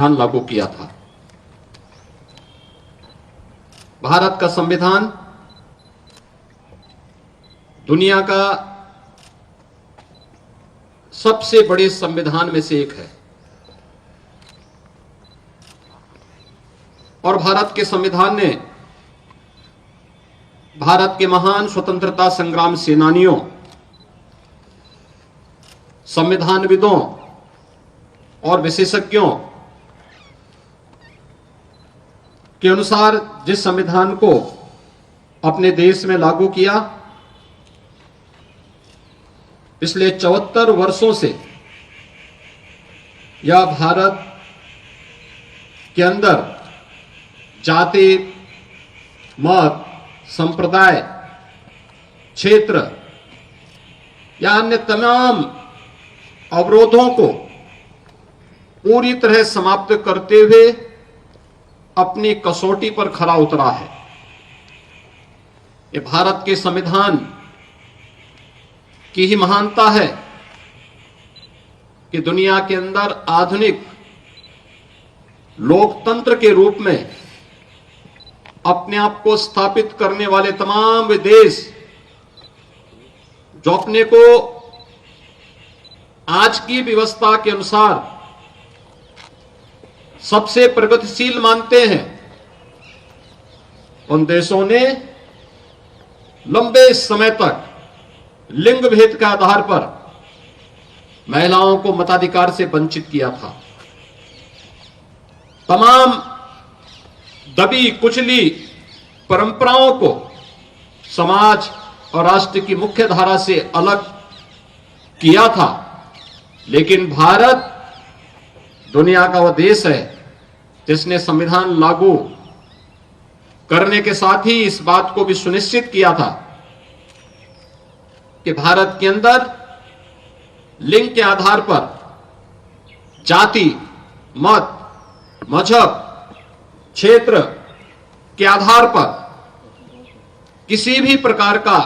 लागू किया था। भारत का संविधान दुनिया का सबसे बड़े संविधान में से एक है और भारत के संविधान ने भारत के महान स्वतंत्रता संग्राम सेनानियों, संविधानविदों और विशेषज्ञों के अनुसार जिस संविधान को अपने देश में लागू किया, पिछले 74 वर्षों से यह भारत के अंदर जाति, मत, संप्रदाय, क्षेत्र या अन्य तमाम अवरोधों को पूरी तरह समाप्त करते हुए अपनी कसौटी पर खरा उतरा है। ये भारत के संविधान की ही महानता है कि दुनिया के अंदर आधुनिक लोकतंत्र के रूप में अपने आप को स्थापित करने वाले तमाम वे देश जो अपने को आज की व्यवस्था के अनुसार सबसे प्रगतिशील मानते हैं, उन देशों ने लंबे समय तक लिंग भेद के आधार पर महिलाओं को मताधिकार से वंचित किया था। तमाम दबी कुचली परंपराओं को समाज और राष्ट्र की मुख्य धारा से अलग किया था। लेकिन भारत दुनिया का वह देश है जिसने संविधान लागू करने के साथ ही इस बात को भी सुनिश्चित किया था कि भारत के अंदर लिंग के आधार पर जाति, मत, मजहब, क्षेत्र के आधार पर किसी भी प्रकार का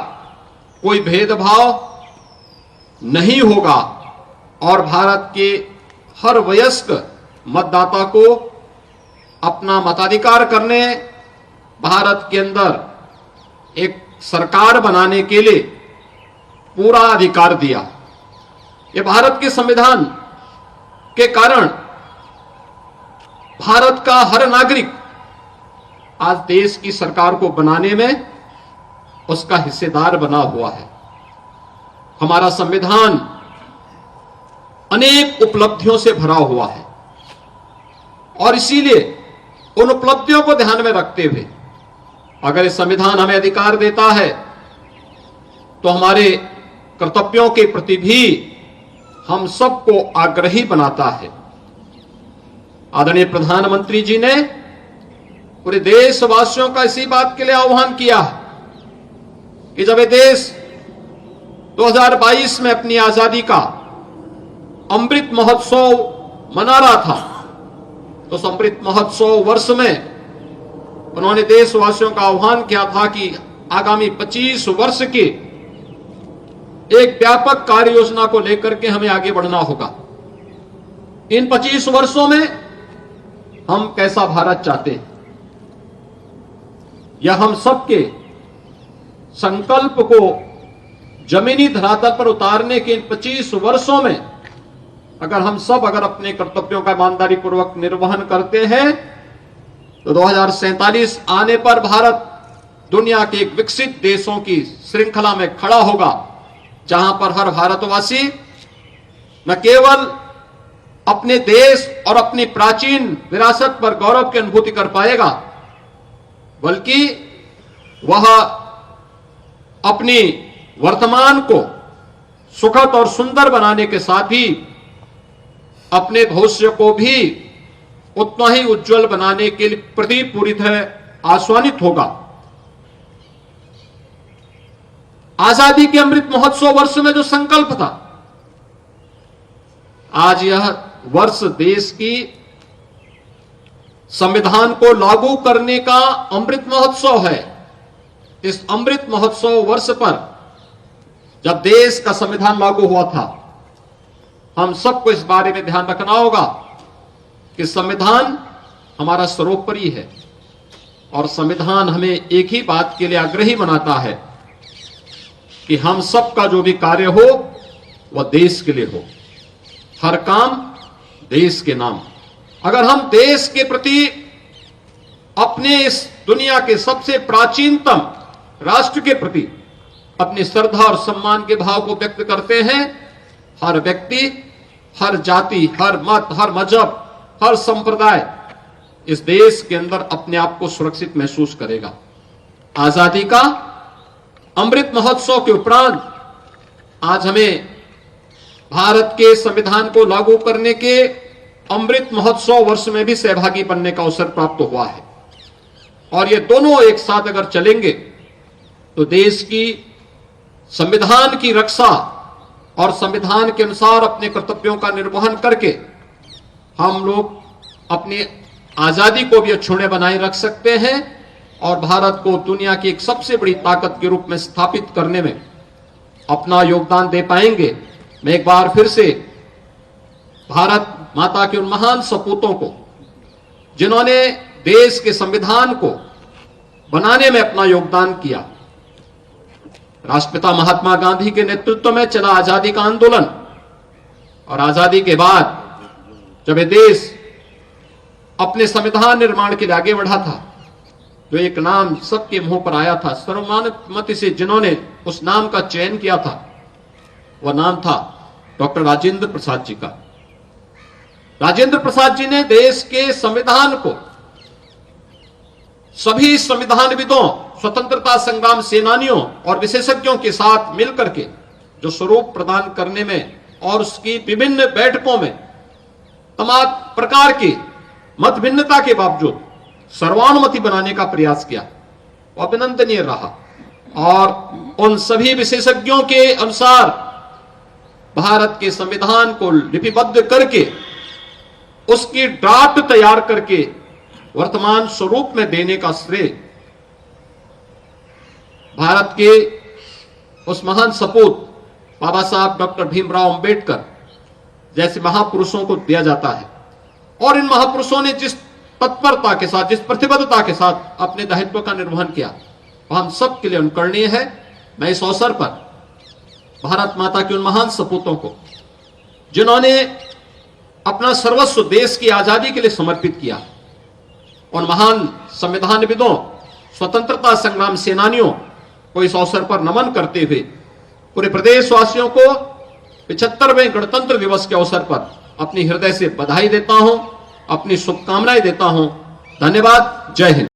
कोई भेदभाव नहीं होगा और भारत के हर वयस्क मतदाता को अपना मताधिकार करने, भारत के अंदर एक सरकार बनाने के लिए पूरा अधिकार दिया। ये भारत के संविधान के कारण भारत का हर नागरिक आज देश की सरकार को बनाने में उसका हिस्सेदार बना हुआ है। हमारा संविधान अनेक उपलब्धियों से भरा हुआ है और इसीलिए उन उपलब्धियों को ध्यान में रखते हुए अगर इस संविधान हमें अधिकार देता है तो हमारे कर्तव्यों के प्रति भी हम सबको आग्रही बनाता है। आदरणीय प्रधानमंत्री जी ने पूरे देशवासियों का इसी बात के लिए आह्वान किया कि जब ये देश 2022 में अपनी आजादी का अमृत महोत्सव मना रहा था तो उस अमृत महोत्सव वर्ष में उन्होंने देशवासियों का आह्वान किया था कि आगामी 25 वर्ष की एक व्यापक कार्य योजना को लेकर के हमें आगे बढ़ना होगा। इन 25 वर्षों में हम कैसा भारत चाहते हैं, यह हम सबके संकल्प को जमीनी धरातल पर उतारने के इन 25 वर्षों में अगर हम सब अपने कर्तव्यों का ईमानदारी पूर्वक निर्वहन करते हैं तो 2047 आने पर भारत दुनिया के एक विकसित देशों की श्रृंखला में खड़ा होगा, जहां पर हर भारतवासी न केवल अपने देश और अपनी प्राचीन विरासत पर गौरव की अनुभूति कर पाएगा, बल्कि वह अपनी वर्तमान को सुखद और सुंदर बनाने के साथ ही अपने भविष्य को भी उतना ही उज्जवल बनाने के लिए प्रति पूरी तरह आश्वानित होगा। आजादी के अमृत महोत्सव वर्ष में जो संकल्प था, आज यह वर्ष देश की संविधान को लागू करने का अमृत महोत्सव है। इस अमृत महोत्सव वर्ष पर जब देश का संविधान लागू हुआ था, हम सबको इस बारे में ध्यान रखना होगा कि संविधान हमारा सर्वोपरि है और संविधान हमें एक ही बात के लिए आग्रही बनाता है कि हम सब का जो भी कार्य हो वह देश के लिए हो, हर काम देश के नाम। अगर हम देश के प्रति अपने इस दुनिया के सबसे प्राचीनतम राष्ट्र के प्रति अपनी श्रद्धा और सम्मान के भाव को व्यक्त करते हैं, हर व्यक्ति, हर जाति, हर मत, हर मजहब, हर संप्रदाय इस देश के अंदर अपने आप को सुरक्षित महसूस करेगा। आजादी का अमृत महोत्सव के उपरांत आज हमें भारत के संविधान को लागू करने के अमृत महोत्सव वर्ष में भी सहभागी बनने का अवसर प्राप्त हुआ है और ये दोनों एक साथ अगर चलेंगे तो देश की संविधान की रक्षा और संविधान के अनुसार अपने कर्तव्यों का निर्वहन करके हम लोग अपनी आजादी को भी अक्षुण्य बनाए रख सकते हैं और भारत को दुनिया की एक सबसे बड़ी ताकत के रूप में स्थापित करने में अपना योगदान दे पाएंगे। मैं एक बार फिर से भारत माता के उन महान सपूतों को, जिन्होंने देश के संविधान को बनाने में अपना योगदान किया, राष्ट्रपिता महात्मा गांधी के नेतृत्व में चला आजादी का आंदोलन और आजादी के बाद जब ये देश अपने संविधान निर्माण के लिए आगे बढ़ा था, जो एक नाम सबके मुंह पर आया था, सर्वमान्यमति से जिन्होंने उस नाम का चयन किया था, वह नाम था डॉक्टर राजेंद्र प्रसाद जी का। राजेंद्र प्रसाद जी ने देश के संविधान को सभी संविधानविदों, स्वतंत्रता संग्राम सेनानियों और विशेषज्ञों के साथ मिलकर के जो स्वरूप प्रदान करने में और उसकी विभिन्न बैठकों में तमाम प्रकार की मत भिन्नता के बावजूद सर्वानुमति बनाने का प्रयास किया, वो अभिनंदनीय रहा और उन सभी विशेषज्ञों के अनुसार भारत के संविधान को लिपिबद्ध करके उसकी ड्राफ्ट तैयार करके वर्तमान स्वरूप में देने का श्रेय भारत के उस महान सपूत बाबा साहब डॉक्टर भीमराव अंबेडकर जैसे महापुरुषों को दिया जाता है। और इन महापुरुषों ने जिस तत्परता के साथ, जिस प्रतिबद्धता के साथ अपने दायित्व का निर्वहन किया, वह हम सब के लिए अनुकरणीय है। मैं इस अवसर पर भारत माता के उन महान सपूतों को, जिन्होंने अपना सर्वस्व देश की आजादी के लिए समर्पित किया, उन महान संविधानविदों, स्वतंत्रता संग्राम सेनानियों को इस अवसर पर नमन करते हुए पूरे प्रदेशवासियों को 75वें गणतंत्र दिवस के अवसर पर अपनी हृदय से बधाई देता हूं, अपनी शुभकामनाएं देता हूं। धन्यवाद। जय हिंद।